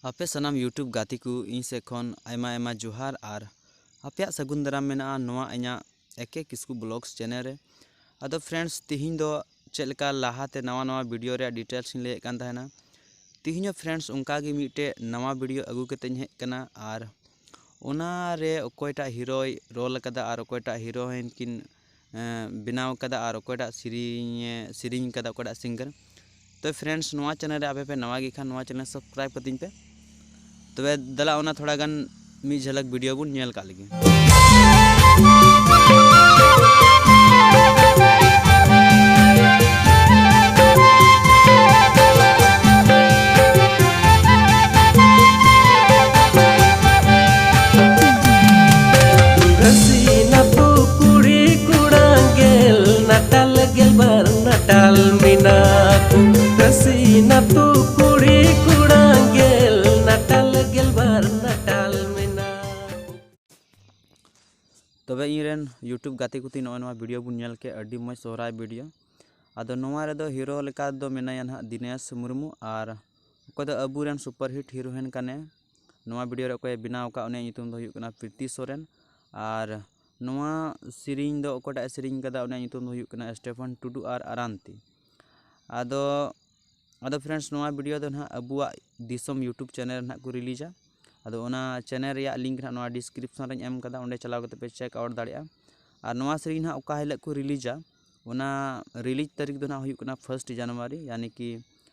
आपे सनाम यूट्यूब गाती को इन से खन आयमा आयमा जोहार और आपे सगुन दाराम मेना नोआ इना एके किस्कू ब्लॉग्स चैनल रे। अदो फ्रेंड्स तिहिन दो चेलका लाहाते नवा नवा वीडियो रे डिटेल्स ले कान तहना तिहिन फ्रेंड्स उनका गे मिटे नवा वीडियो अगू केतेन हेज कना और ओना रे ओकोयटा हीरोय रोल कदा और ओकोयटा हीरोइन किन बनाव कदा और ओकोयटा सिरिंग कदा ओकोयटा सिंगर। तो फ्रेंड्स नवा चैनल रे आपे पे नवा गे खान नवा चैनल सब्सक्राइब कतिन पे तबे दला ओना थोड़ा गान मी झलक वीडियो बुन नेल का लगी। नटाल मीना रसीना तू कुड़ी कुड़ांगेल नटाल गेलबार नटाल मीना। तबे इरेन यूट्यूब गाते कुती नवा वीडियो बुन नेल के अड्डी मज सोहराय वीडियो आदो नवा रे दो हीरो लेका दो मेनाया ना दिनेश मुर्मू और को दो अबुरेन सुपरहिट हीरोइन कने नवा वीडियो रे कोई बनाव का उने nyutum दो हुयुक कना प्रीति सोरेन और नवा सिरिंग दो ओकोटा सिरिंग कदा उने nyutum दो हुयुक कना स्टेफन टुडू और आरांती। आदो फ्रेंड्स नवा वीडियो दो ना अबुआ दिसम यूट्यूब चैनल ना को रिलीजा आदो ओना चैनल रे लिंक ना नवा डिस्क्रिप्शन रे एम कदा उंडे चलाव कते पे चेक आउट दाड़िया और नवा सिरिंग ना ओका हिलक को रिलीजा ओना रिलीज तारीख दो ना हुयुक कना 1 जनवरी यानी कि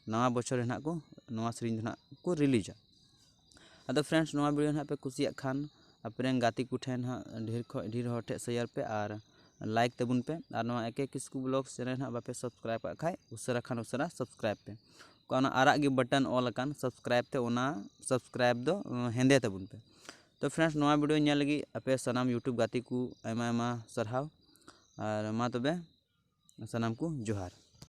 नवा बछर ना को नवा सिरिंग ना को रिलीजा। आदो फ्रेंड्स नवा वीडियो ना पे कुसिया खान अपने गाती को ठेन ढेर होटे शेयर पे और लाइक तबुन पे और नवा एके किस्कू ब्लॉग्स चैनल ना बापे सब्सक्राइब का खाय उसरा खान उसरा सब्सक्राइब पे कोना आराग गे बटन ऑल अकान सब्सक्राइब ते ओना सब्सक्राइब दो हेंदे तबुन पे। तो फ्रेंड्स नवा वीडियो नेल लगी आपे सनाम यूट्यूब गाती को आयमा आयमा सरहाव और मा तबे सनाम को जोहार।